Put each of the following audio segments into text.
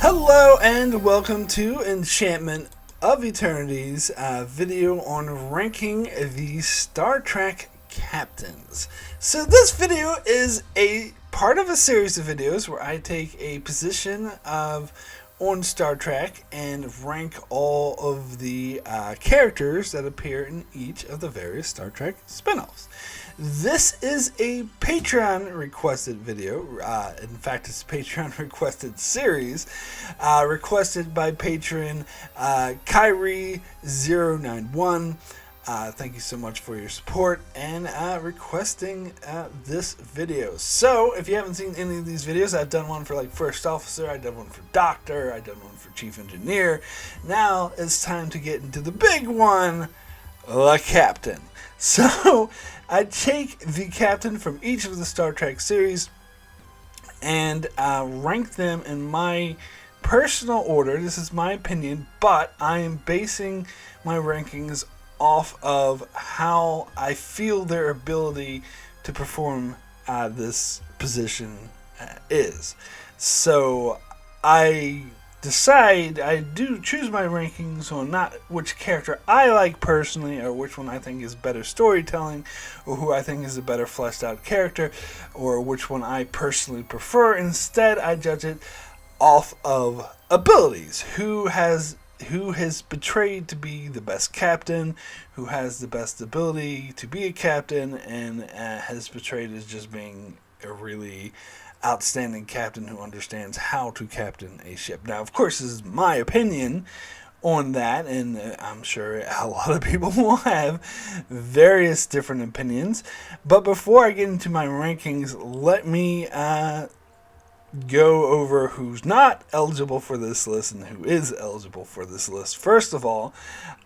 Hello and welcome to Enchantment of Eternity's video on ranking the Star Trek captains. So this video is a part of a series of videos where I take a position on Star Trek and rank all of the characters that appear in each of the various Star Trek spin-offs. This is a Patreon requested video. In fact, it's a Patreon requested series requested by patron Kyrie091. Thank you so much for your support and requesting this video. So, if you haven't seen any of these videos, I've done one for like First Officer, I've done one for Doctor, I've done one for Chief Engineer. Now it's time to get into the big one, the Captain. So, I take the captain from each of the Star Trek series and rank them in my personal order. This is my opinion, but I am basing my rankings off of how I feel their ability to perform this position is. So I do choose my rankings on not which character I like personally or which one I think is better storytelling or who I think is a better fleshed out character or which one I personally prefer. Instead, I judge it off of abilities. Who has betrayed to be the best captain, who has the best ability to be a captain, and has betrayed as just being a really outstanding captain who understands how to captain a ship. Now, of course, this is my opinion on that, and I'm sure a lot of people will have various different opinions. But before I get into my rankings, let me go over who's not eligible for this list and who is eligible for this list. First of all,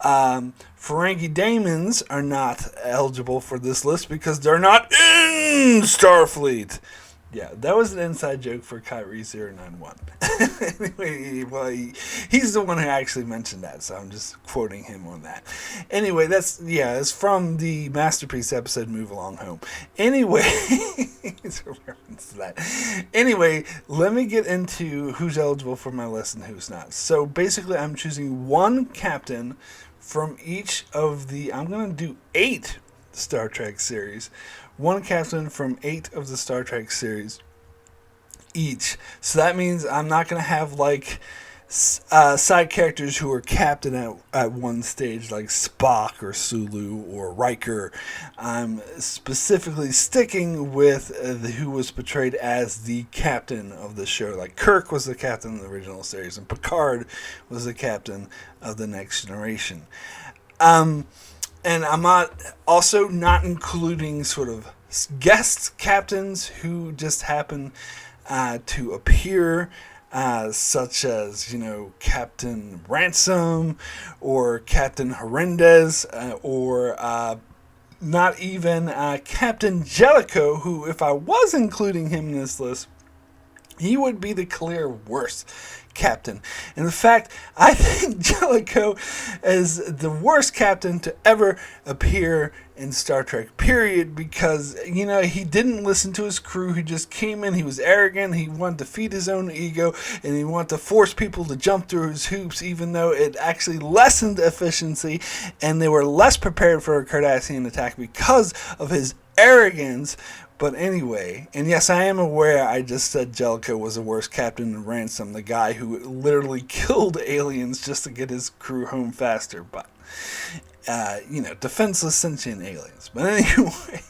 Ferengi Daemons are not eligible for this list because they're not in Starfleet. Yeah, that was an inside joke for Kyrie091. Anyway, well, he's the one who actually mentioned that, so I'm just quoting him on that. Anyway, it's from the Masterpiece episode, Move Along Home. Anyway, it's a reference to that. Anyway, let me get into who's eligible for my list and who's not. So basically, I'm choosing one captain from each of I'm going to do 8 Star Trek series. One captain from 8 of the Star Trek series each. So that means I'm not going to have like side characters who are captain at one stage like Spock or Sulu or Riker. I'm specifically sticking with who was portrayed as the captain of the show. Like Kirk was the captain of the original series and Picard was the captain of the Next Generation. And I'm not including sort of guest captains who just happen to appear, such as, Captain Ransom or Captain Horrendez, or not even Captain Jellicoe, who, if I was including him in this list, he would be the clear worst captain. In fact, I think Jellicoe is the worst captain to ever appear in Star Trek, period, because, he didn't listen to his crew. He just came in, he was arrogant, he wanted to feed his own ego, and he wanted to force people to jump through his hoops, even though it actually lessened efficiency, and they were less prepared for a Cardassian attack because of his arrogance. But anyway, and yes, I am aware I just said Jellicoe was the worst captain than Ransom, the guy who literally killed aliens just to get his crew home faster. But, defenseless sentient aliens. But anyway,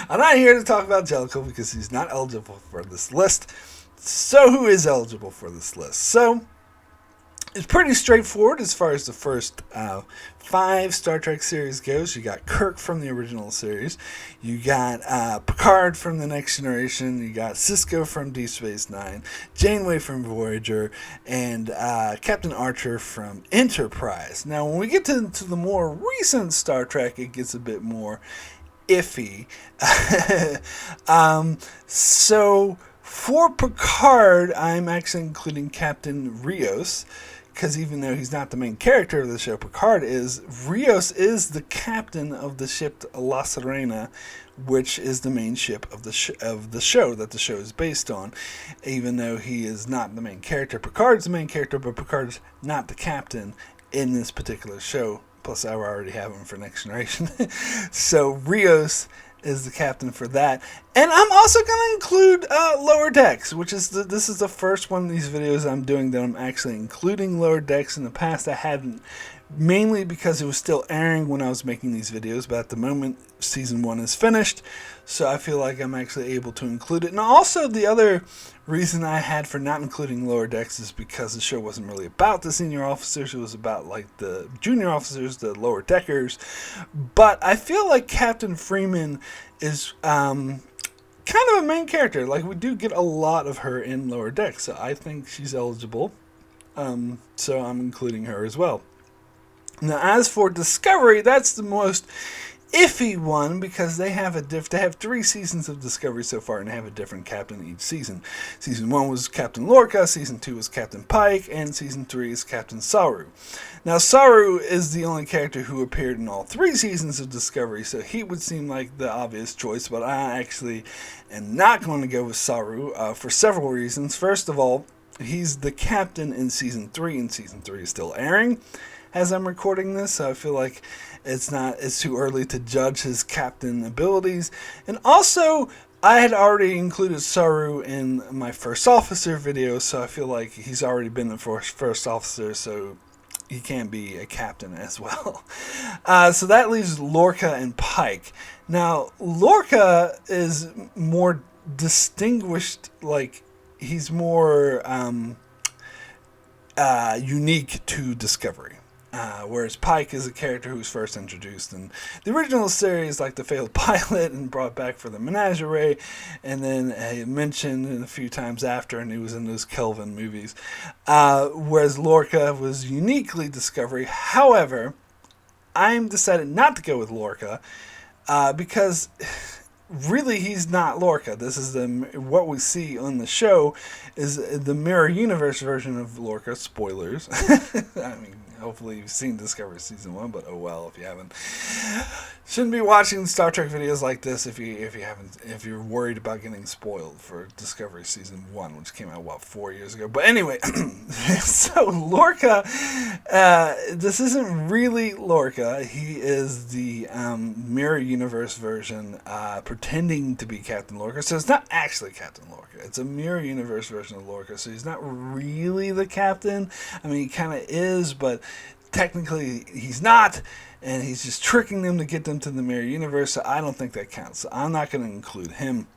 I'm not here to talk about Jellicoe because he's not eligible for this list. So who is eligible for this list? So it's pretty straightforward as far as the first 5 Star Trek series goes. You got Kirk from the original series. You got Picard from the Next Generation. You got Sisko from Deep Space Nine. Janeway from Voyager. And Captain Archer from Enterprise. Now, when we get to the more recent Star Trek, it gets a bit more iffy. So for Picard, I'm actually including Captain Rios. because even though he's not the main character of the show, Picard is, Rios is the captain of the ship La Sirena, which is the main ship of the show that the show is based on. Even though he is not the main character, Picard's the main character, but Picard's not the captain in this particular show. Plus, I already have him for Next Generation. So Rios is the captain for that. And I'm also going to include Lower Decks, which is this is the first one of these videos I'm doing that I'm actually including Lower Decks. In the past, I hadn't, mainly because it was still airing when I was making these videos, but at the moment, season 1 is finished, so I feel like I'm actually able to include it. And also, the other reason I had for not including Lower Decks is because the show wasn't really about the senior officers. It was about like the junior officers, the lower deckers. But I feel like Captain Freeman is kind of a main character. Like, we do get a lot of her in Lower Decks, so I think she's eligible. So I'm including her as well. Now, as for Discovery, that's the most iffy one, because they have they have 3 seasons of Discovery so far, and they have a different captain each season. Season 1 was Captain Lorca, Season 2 was Captain Pike, and Season 3 is Captain Saru. Now, Saru is the only character who appeared in all 3 seasons of Discovery, so he would seem like the obvious choice, but I actually am not going to go with Saru for several reasons. First of all, he's the captain in Season 3, and Season 3 is still airing as I'm recording this, so I feel like it's too early to judge his captain abilities. And also, I had already included Saru in my first officer video, so I feel like he's already been the first officer, so he can be a captain as well. So that leaves Lorca and Pike. Now, Lorca is more distinguished, like, he's more unique to Discovery. Whereas Pike is a character who was first introduced in the original series, like the failed pilot, and brought back for the Menagerie, and then mentioned a few times after, and he was in those Kelvin movies. Whereas Lorca was uniquely Discovery. However, I'm decided not to go with Lorca because really he's not Lorca. This is what we see on the show is the Mirror Universe version of Lorca. Spoilers. I mean, hopefully you've seen Discovery Season 1, but oh well if you haven't. Shouldn't be watching Star Trek videos like this if you're worried about getting spoiled for Discovery Season 1, which came out 4 years ago. But anyway, so Lorca, this isn't really Lorca. He is the Mirror Universe version, pretending to be Captain Lorca. So it's not actually Captain Lorca. It's a Mirror Universe version of Lorca. So he's not really the captain. I mean, he kind of is, but technically he's not, and he's just tricking them to get them to the Mirror Universe, so I don't think that counts. So I'm not going to include him.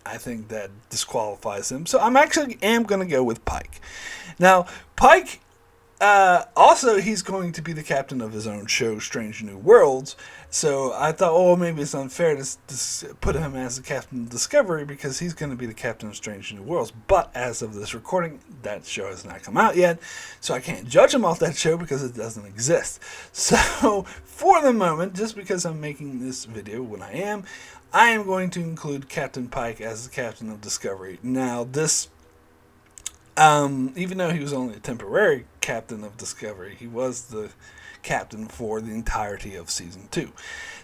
I think that disqualifies him. So I'm actually going to go with Pike. Now, Pike, also, he's going to be the captain of his own show, Strange New Worlds. So I thought, maybe it's unfair to put him as the captain of Discovery because he's going to be the captain of Strange New Worlds. But as of this recording, that show has not come out yet. So I can't judge him off that show because it doesn't exist. So for the moment, just because I'm making this video when I am going to include Captain Pike as the captain of Discovery. Now, this... even though he was only a temporary captain of Discovery, he was the captain for the entirety of Season 2.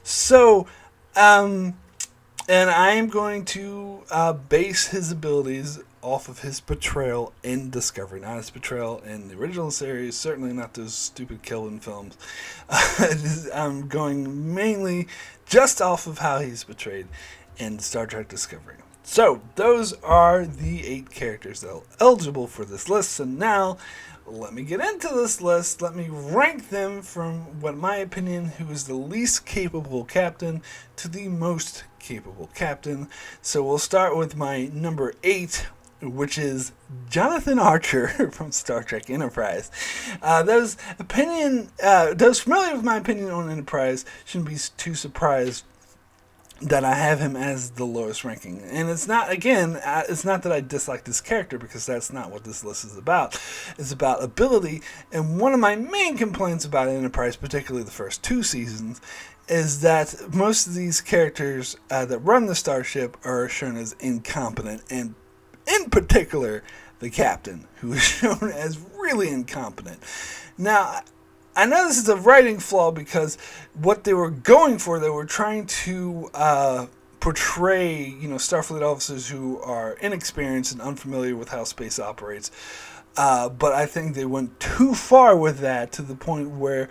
So, and I am going to base his abilities off of his portrayal in Discovery, not his portrayal in the original series, certainly not those stupid Kelvin films. I'm going mainly just off of how he's portrayed in Star Trek Discovery. So, those are the 8 characters that are eligible for this list. So now, let me get into this list. Let me rank them from what my opinion, who is the least capable captain, to the most capable captain. So we'll start with my number 8, which is Jonathan Archer from Star Trek Enterprise. Those familiar with my opinion on Enterprise shouldn't be too surprised that I have him as the lowest ranking. And it's not that I dislike this character, because that's not what this list is about. It's about ability, and one of my main complaints about Enterprise, particularly the first 2 seasons, is that most of these characters that run the starship are shown as incompetent, and in particular, the captain, who is shown as really incompetent. Now, I know this is a writing flaw because what they were going for, they were trying to portray, Starfleet officers who are inexperienced and unfamiliar with how space operates. But I think they went too far with that to the point where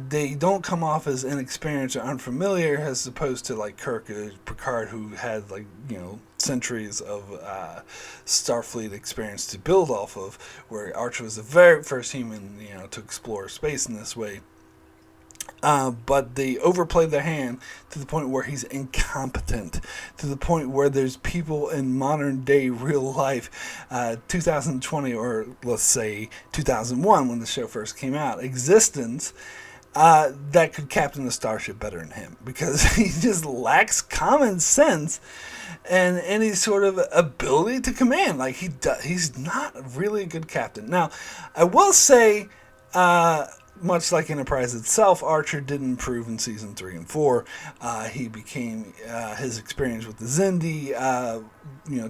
they don't come off as inexperienced or unfamiliar, as opposed to like Kirk or Picard, who had centuries of Starfleet experience to build off of, where Archer was the very first human to explore space in this way. But they overplayed their hand to the point where he's incompetent, to the point where there's people in modern day real life, 2020, or let's say 2001 when the show first came out, existence, that could captain the starship better than him, because he just lacks common sense and any sort of ability to command. Like he's not really a good captain. Now, I will say, much like Enterprise itself, Archer did improve in season 3 and 4. He became his experience with the Xindi,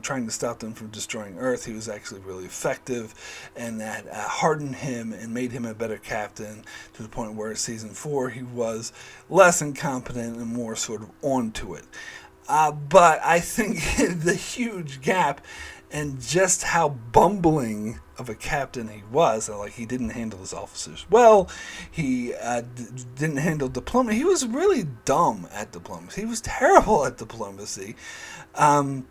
trying to stop them from destroying Earth. He was actually really effective, and that hardened him and made him a better captain, to the point where in season 4 he was less incompetent and more sort of onto it. But I think the huge gap and just how bumbling of a captain he was, he didn't handle his officers well. He didn't handle diplomacy. He was really dumb at diplomacy. He was terrible at diplomacy. He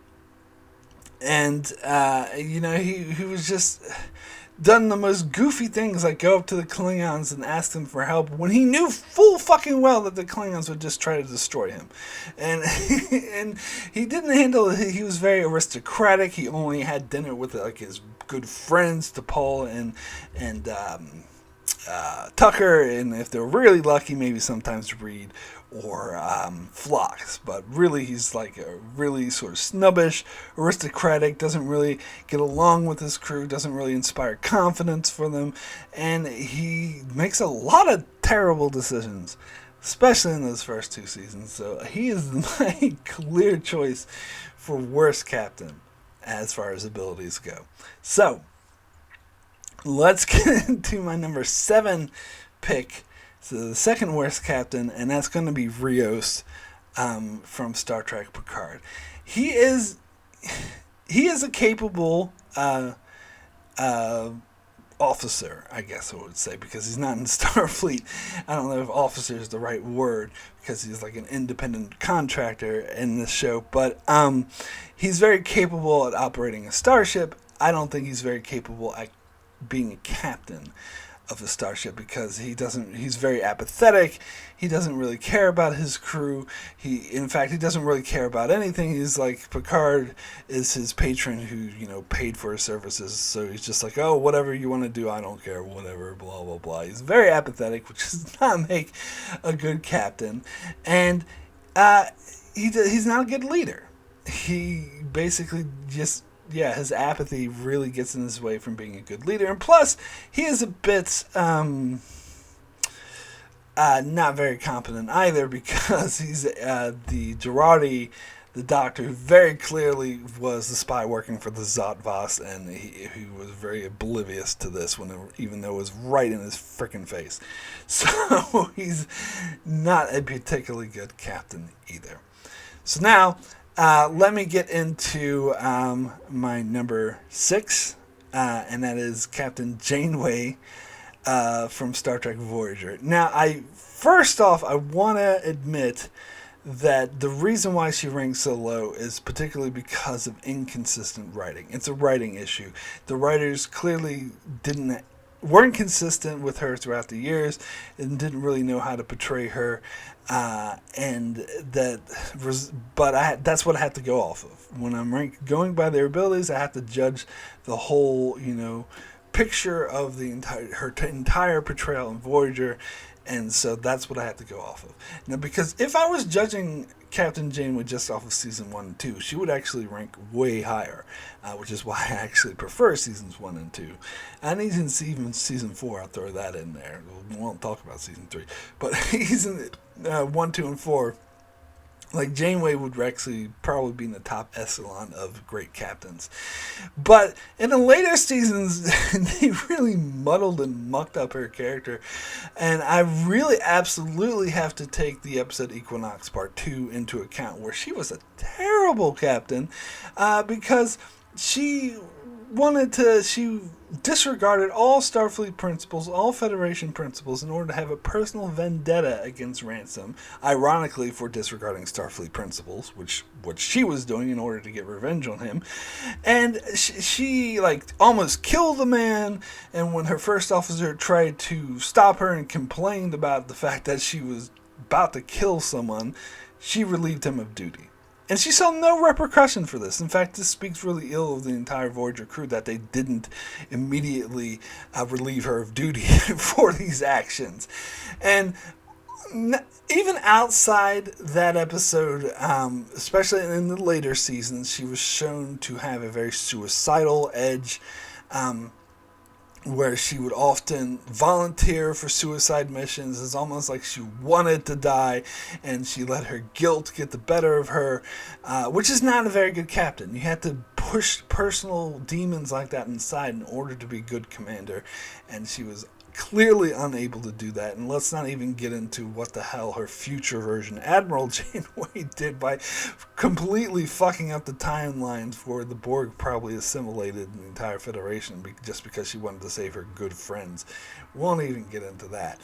was just done the most goofy things, like go up to the Klingons and ask them for help when he knew full fucking well that the Klingons would just try to destroy him. And and he didn't handle it. He was very aristocratic. He only had dinner with his good friends, T'Pol and Tucker, and if they're really lucky, maybe sometimes Reed or Phlox. But really, he's like a really sort of snobbish, aristocratic, doesn't really get along with his crew, doesn't really inspire confidence for them, and he makes a lot of terrible decisions, especially in those first 2 seasons. So he is my clear choice for worst captain as far as abilities go. So let's get into my number 7 pick. So the second worst captain, and that's going to be Rios from Star Trek Picard. He is a capable officer, I guess I would say, because he's not in Starfleet. I don't know if officer is the right word, because he's like an independent contractor in this show. But he's very capable at operating a starship. I don't think he's very capable at being a captain of the starship, because he's very apathetic. He doesn't really care about his crew. In fact, he doesn't really care about anything. He's like, Picard is his patron who, paid for his services. So he's just like, oh, whatever you want to do, I don't care, whatever, blah, blah, blah. He's very apathetic, which does not make a good captain. And he's not a good leader. He basically just, his apathy really gets in his way from being a good leader. And plus, he is a bit not very competent either, because he's the Girardi, the doctor, who very clearly was the spy working for the Zot Vas, and he was very oblivious to this, even though it was right in his frickin' face. So he's not a particularly good captain either. So now, let me get into my number 6, and that is Captain Janeway from Star Trek Voyager. Now, first off, I want to admit that the reason why she ranks so low is particularly because of inconsistent writing. It's a writing issue. The writers clearly weren't consistent with her throughout the years and didn't really know how to portray her. That's what I have to go off of. When I'm going by their abilities, I have to judge the whole, picture of her entire portrayal in Voyager, and so that's what I have to go off of. Now, because if I was judging Captain Janeway just off of season 1 and 2, she would actually rank way higher, which is why I actually prefer seasons 1 and 2. And even season 4, I'll throw that in there. We won't talk about season 3, but season 1, 2, and 4 Like, Janeway would actually probably be in the top echelon of great captains. But in the later seasons, they really muddled and mucked up her character. And I really absolutely have to take the episode Equinox Part 2 into account, where she was a terrible captain because she disregarded all Starfleet principles, all Federation principles, in order to have a personal vendetta against Ransom. Ironically, for disregarding Starfleet principles, which what she was doing in order to get revenge on him. And she like almost killed the man. And when her first officer tried to stop her and complained about the fact that she was about to kill someone, she relieved him of duty. And she saw no repercussion for this. In fact, this speaks really ill of the entire Voyager crew that they didn't immediately relieve her of duty for these actions. And even outside that episode, especially in the later seasons, she was shown to have a very suicidal edge, where she would often volunteer for suicide missions. It's almost like she wanted to die, and she let her guilt get the better of her, which is not a very good captain. You have to push personal demons like that inside in order to be a good commander, and she was clearly unable to do that. And let's not even get into what the hell her future version, Admiral Janeway, did by completely fucking up the timelines for the Borg probably assimilated the entire Federation just because she wanted to save her good friends. Won't even get into that.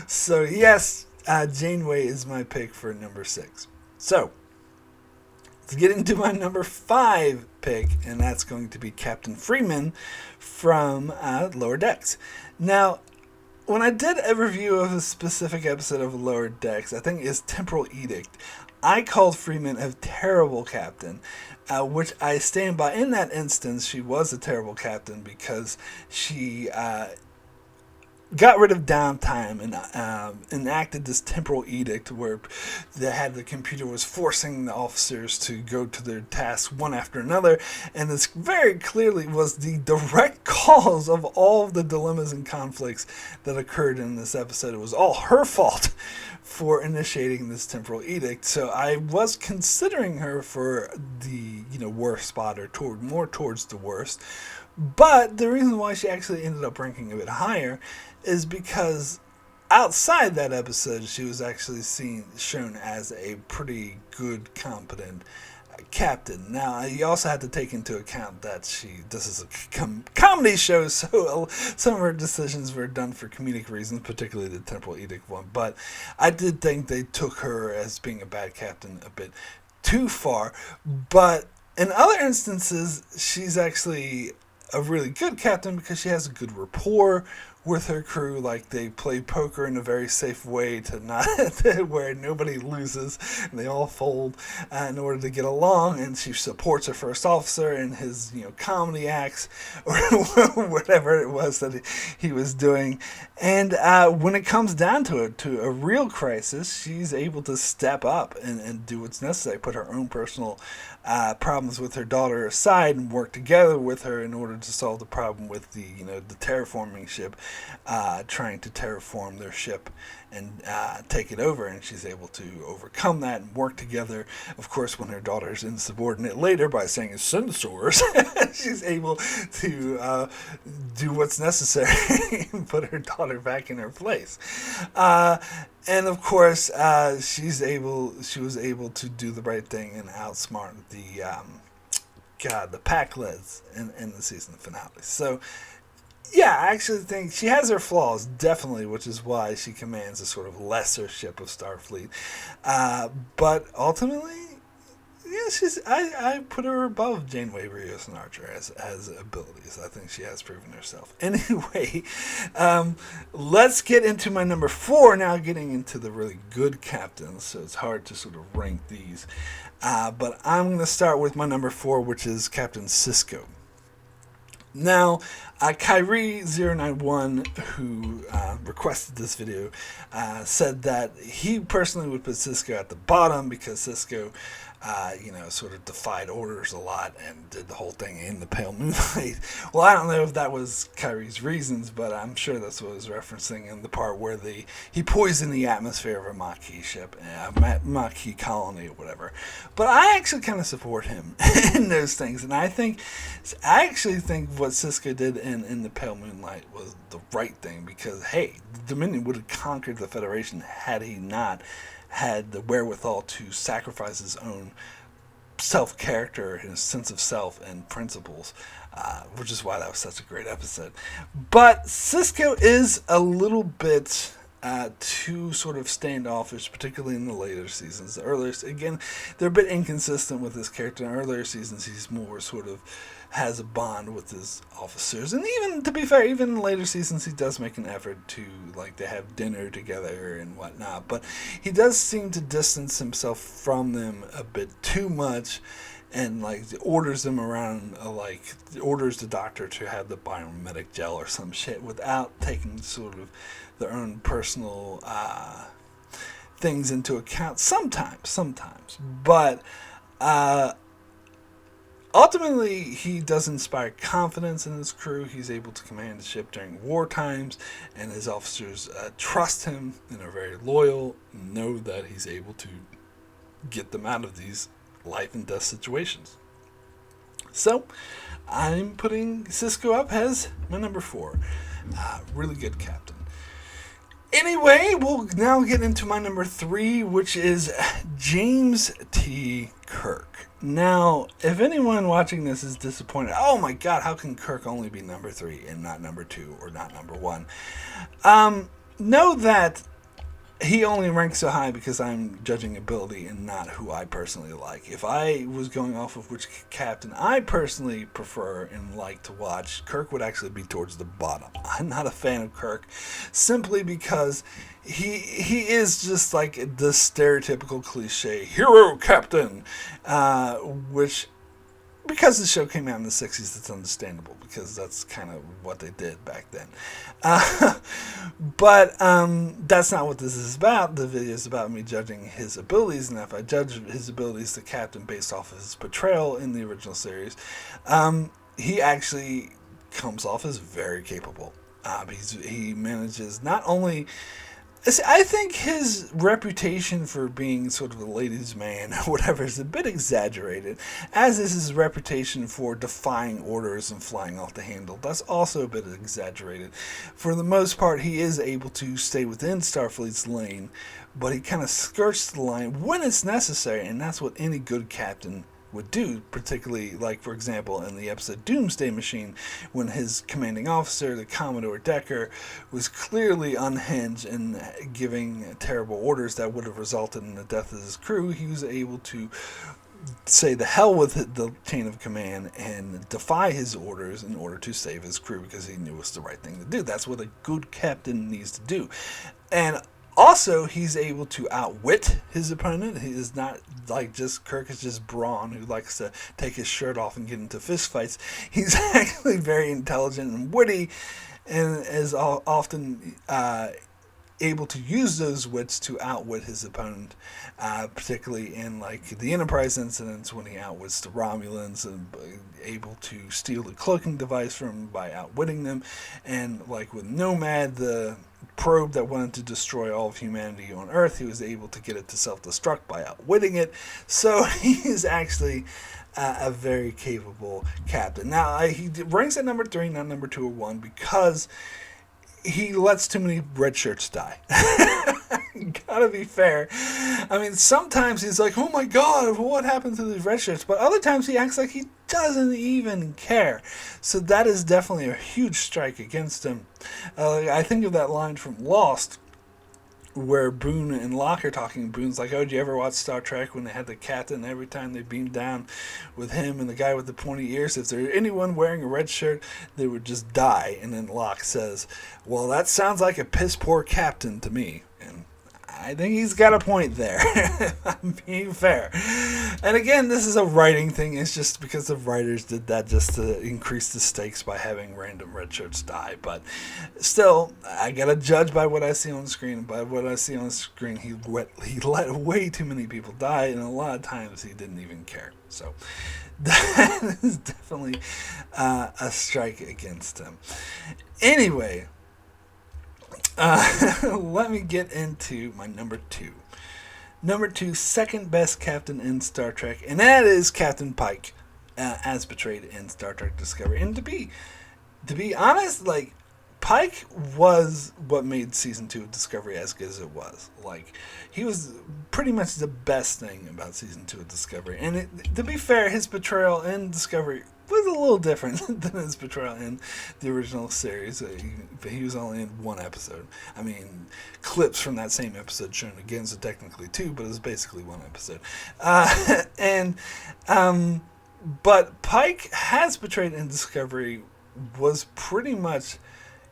So yes, Janeway is my pick for number 6. So let's get into my number 5 pick, and that's going to be Captain Freeman from Lower Decks. Now, when I did a review of a specific episode of Lower Decks, I think it's Temporal Edict, I called Freeman a terrible captain, which I stand by. In that instance, she was a terrible captain because she got rid of downtime and enacted this temporal edict where the computer was forcing the officers to go to their tasks one after another, and this very clearly was the direct cause of all of the dilemmas and conflicts that occurred in this episode. It was all her fault for initiating this temporal edict. So I was considering her for the worst spot, or more towards the worst. But the reason why she actually ended up ranking a bit higher is because outside that episode, she was actually shown as a pretty good, competent captain. Now, you also have to take into account that this is a comedy show, so some of her decisions were done for comedic reasons, particularly the Temporal Edict one. But I did think they took her as being a bad captain a bit too far. But in other instances, she's actually a really good captain because she has a good rapport with her crew. Like, they play poker in a very safe way to not where nobody loses and they all fold in order to get along, and she supports her first officer in his comedy acts or whatever it was that he was doing. And when it comes down to it, to a real crisis, she's able to step up and do what's necessary, put her own personal problems with her daughter aside and work together with her in order to solve the problem with the terraforming ship, trying to terraform their ship and take it over. And she's able to overcome that and work together. Of course, when her daughter's insubordinate later by saying it's censors, she's able to do what's necessary and put her daughter back in her place. And of course, she was able to do the right thing and outsmart the Pac-Leds in the season finale. So, yeah, I actually think she has her flaws, definitely, which is why she commands a sort of lesser ship of Starfleet. But ultimately, yeah, I put her above Janeway, Rios, and Archer as abilities. I think she has proven herself. Anyway, let's get into my number 4 now, getting into the really good captains. So it's hard to sort of rank these. But I'm going to start with my number 4, which is Captain Sisko. Now, Kyrie091, who requested this video, said that he personally would put Sisko at the bottom because Sisko sort of defied orders a lot and did the whole thing in the pale moonlight. Well, I don't know if that was Kyrie's reasons, but I'm sure that's what I was referencing in the part where he poisoned the atmosphere of a Maquis ship, a Maquis colony or whatever. But I actually kind of support him in those things, and I actually think what Sisko did in the pale moonlight was the right thing, because hey, the Dominion would have conquered the Federation had he not had the wherewithal to sacrifice his own self-character, his sense of self and principles, which is why that was such a great episode. But Sisko is a little bit too sort of standoffish, particularly in the later seasons. The earlier, again, they're a bit inconsistent with his character. In earlier seasons, he's more sort of has a bond with his officers, and even, to be fair, even in later seasons he does make an effort to, like, they have dinner together and whatnot, but he does seem to distance himself from them a bit too much, and like orders them around, orders the doctor to have the biomimetic gel or some shit without taking sort of their own personal things into account sometimes, but ultimately, he does inspire confidence in his crew. He's able to command the ship during war times, and his officers trust him and are very loyal, know that he's able to get them out of these life and death situations. So, I'm putting Sisko up as my number 4. Really good captain. Anyway, we'll now get into my number 3, which is James T. Kirk. Now, if anyone watching this is disappointed, oh my god, how can Kirk only be number 3 and not number 2 or not number 1? Know that he only ranks so high because I'm judging ability and not who I personally like. If I was going off of which captain I personally prefer and like to watch, Kirk would actually be towards the bottom. I'm not a fan of Kirk simply because he is just like the stereotypical cliche hero captain, which, because the show came out in the 60s, it's understandable because that's kind of what they did back then. But that's not what this is about. The video is about me judging his abilities, and if I judge his abilities to captain based off of his portrayal in the original series, he actually comes off as very capable. He manages not only... I think his reputation for being sort of a ladies' man or whatever is a bit exaggerated, as is his reputation for defying orders and flying off the handle. That's also a bit exaggerated. For the most part, he is able to stay within Starfleet's lane, but he kind of skirts the line when it's necessary, and that's what any good captain would do, particularly, like, for example, in the episode Doomsday Machine, when his commanding officer, the Commodore Decker, was clearly unhinged and giving terrible orders that would have resulted in the death of his crew. He was able to say the hell with the chain of command and defy his orders in order to save his crew, because he knew it was the right thing to do. That's what a good captain needs to do. And also, he's able to outwit his opponent. He is not like just Kirk is just brawn who likes to take his shirt off and get into fist fights. He's actually very intelligent and witty, and is often able to use those wits to outwit his opponent, particularly in like the Enterprise incidents when he outwits the Romulans and able to steal the cloaking device from them by outwitting them, and like with Nomad, the probe that wanted to destroy all of humanity on Earth, he was able to get it to self-destruct by outwitting it. So he is actually a very capable captain. Now, he ranks at number 3, not number 2 or 1, because he lets too many red shirts die. Gotta be fair. I mean, sometimes he's like, oh my god, what happened to these red shirts? But other times he acts like he doesn't even care. So that is definitely a huge strike against him. I think of that line from Lost, where Boone and Locke are talking. Boone's like, oh, did you ever watch Star Trek when they had the captain every time they beamed down with him and the guy with the pointy ears? If there's anyone wearing a red shirt, they would just die. And then Locke says, well, that sounds like a piss poor captain to me. And I think he's got a point there. I'm being fair. And again, this is a writing thing. It's just because the writers did that just to increase the stakes by having random red shirts die. But still, I gotta judge by what I see on screen. By what I see on screen, he let way too many people die, and a lot of times he didn't even care. So that is definitely a strike against him. Anyway. Let me get into my number 2. Number 2, second best captain in Star Trek, and that is Captain Pike, as portrayed in Star Trek Discovery. And to be honest, like, Pike was what made season 2 of Discovery as good as it was. Like, he was pretty much the best thing about season 2 of Discovery. And to be fair, his portrayal in Discovery was a little different than his portrayal in the original series. He was only in one episode. I mean, clips from that same episode shown again, so technically 2, but it was basically one episode. But Pike, has portrayed in Discovery, was pretty much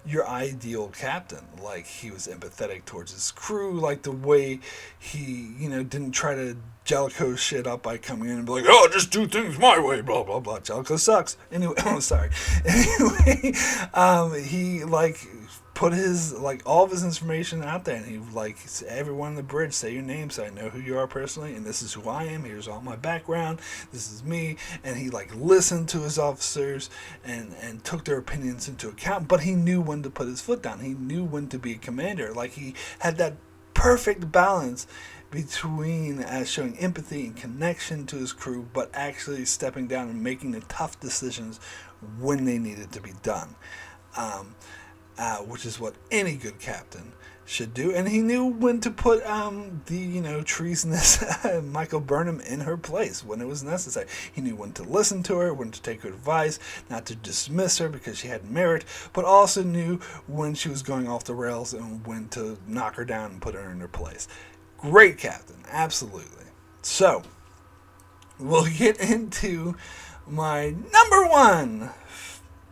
your ideal captain. Like, he was empathetic towards his crew, like the way he, didn't try to Jellicoe shit up by coming in and be like, oh, just do things my way, blah, blah, blah. Jellicoe sucks. Anyway, sorry. Anyway, he, put his, all of his information out there, and he, everyone on the bridge, say your name so I know who you are personally, and this is who I am, here's all my background, this is me, and he, listened to his officers and took their opinions into account, but he knew when to put his foot down, he knew when to be a commander, he had that perfect balance between showing empathy and connection to his crew, but actually stepping down and making the tough decisions when they needed to be done. Which is what any good captain should do. And he knew when to put the treasonous Michael Burnham in her place when it was necessary. He knew when to listen to her, when to take her advice, not to dismiss her because she had merit, but also knew when she was going off the rails and when to knock her down and put her in her place. Great captain, absolutely. So, we'll get into my number 1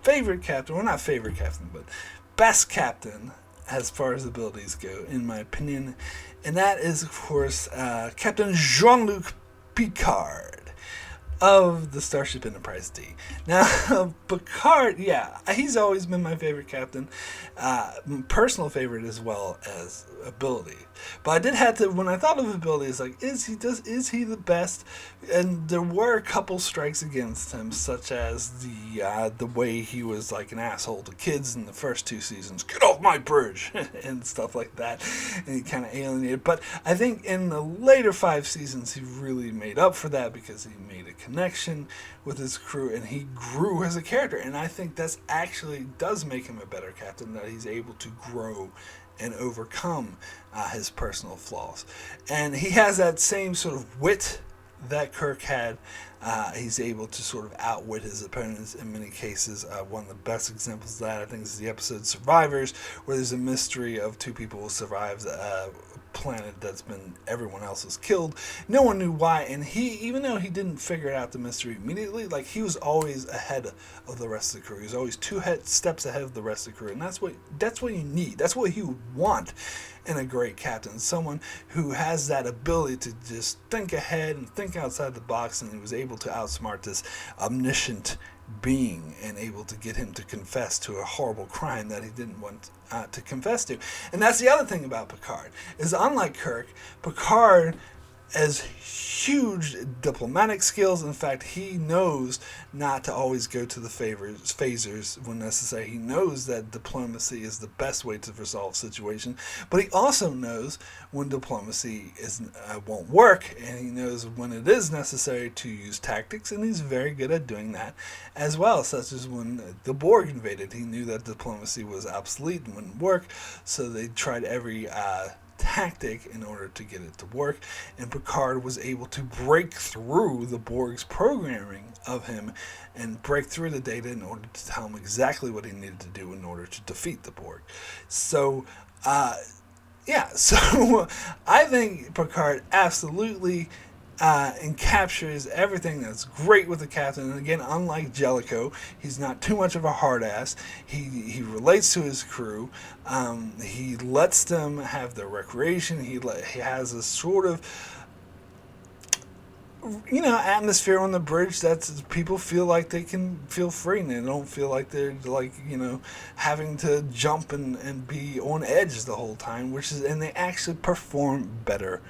favorite captain. Well, not favorite captain, but best captain as far as abilities go, in my opinion. And that is, of course, Captain Jean-Luc Picard of the Starship Enterprise D. Now, Picard, he's always been my favorite captain. Personal favorite as well as ability. But I did have to, when I thought of abilities, is he the best? And there were a couple strikes against him, such as the way he was an asshole to kids in the first 2 seasons. Get off my bridge! And stuff like that. And he kind of alienated. But I think in the later 5 seasons, he really made up for that because he made a connection with his crew and he grew as a character. And I think that's actually does make him a better captain, that he's able to grow and overcome his personal flaws. And he has that same sort of wit that Kirk had. He's able to sort of outwit his opponents in many cases. One of the best examples of that, I think, is the episode Survivors, where there's a mystery of 2 people who survived a planet that's been, everyone else was killed. No one knew why, and he, even though he didn't figure out the mystery immediately, he was always ahead of the rest of the crew. He was always 2 steps ahead of the rest of the crew, and that's what you need. That's what you want in a great captain, someone who has that ability to just think ahead and think outside the box, and he was able to outsmart this omniscient being and able to get him to confess to a horrible crime that he didn't want to confess to. And that's the other thing about Picard, is unlike Kirk, Picard has huge diplomatic skills. In fact, he knows not to always go to the phasers when necessary. He knows that diplomacy is the best way to resolve situations, but he also knows when diplomacy won't work, and he knows when it is necessary to use tactics, and he's very good at doing that as well, such as when the Borg invaded. He knew that diplomacy was obsolete and wouldn't work, so they tried every tactic in order to get it to work, and Picard was able to break through the Borg's programming of him and break through the data in order to tell him exactly what he needed to do in order to defeat the Borg. So so I think Picard absolutely encaptures everything that's great with the captain. And again, unlike Jellicoe, he's not too much of a hard ass. He relates to his crew. He lets them have their recreation. He has a sort of, you know, atmosphere on the bridge that people feel like they can feel free, and they don't feel like they're, like, you know, having to jump and be on edge the whole time, and they actually perform better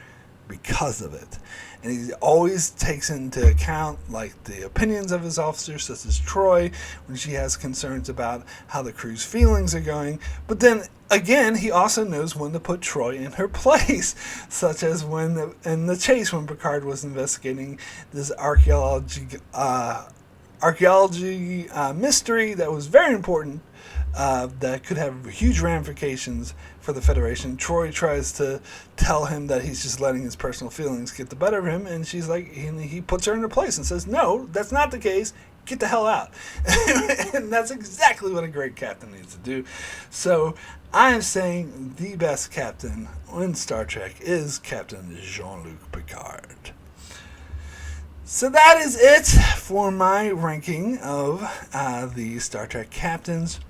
because of it. And he always takes into account, like, the opinions of his officers, such as Troy, when she has concerns about how the crew's feelings are going. But then again, he also knows when to put Troy in her place, such as in the chase when Picard was investigating this archaeology mystery that was very important, that could have huge ramifications for the Federation. Troy tries to tell him that he's just letting his personal feelings get the better of him, and she's like, and he puts her in her place and says, "No, that's not the case. Get the hell out." And that's exactly what a great captain needs to do. So I am saying the best captain in Star Trek is Captain Jean-Luc Picard. So that is it for my ranking of the Star Trek captains,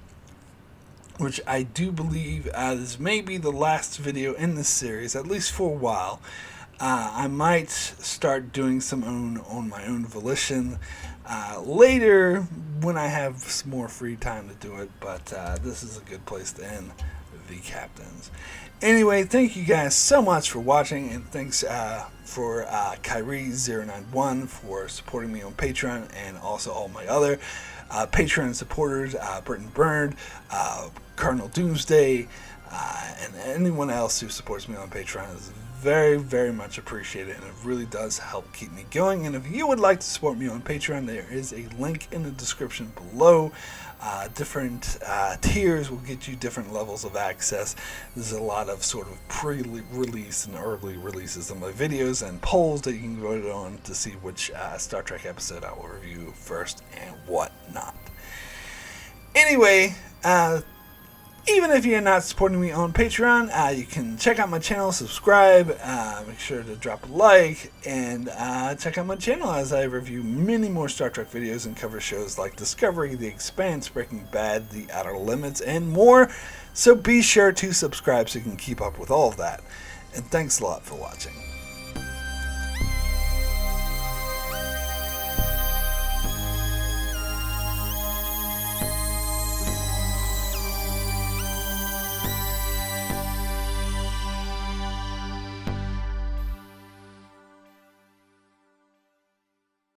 which I do believe this may be the last video in this series, at least for a while. I might start doing some on my own volition later when I have some more free time to do it, but this is a good place to end the captains. Anyway, thank you guys so much for watching, and thanks for Kyrie091 for supporting me on Patreon, and also all my other Patreon supporters, Britton Byrne, Cardinal Doomsday, and anyone else who supports me on Patreon is very, very much appreciated, and it really does help keep me going. And if you would like to support me on Patreon, there is a link in the description below. Different tiers will get you different levels of access. There's a lot of sort of pre-release and early releases of my videos, and polls that you can vote on to see which Star Trek episode I will review first and what not. Anyway, even if you're not supporting me on Patreon, you can check out my channel, subscribe, make sure to drop a like, and check out my channel as I review many more Star Trek videos and cover shows like Discovery, The Expanse, Breaking Bad, The Outer Limits, and more. So be sure to subscribe so you can keep up with all of that. And thanks a lot for watching.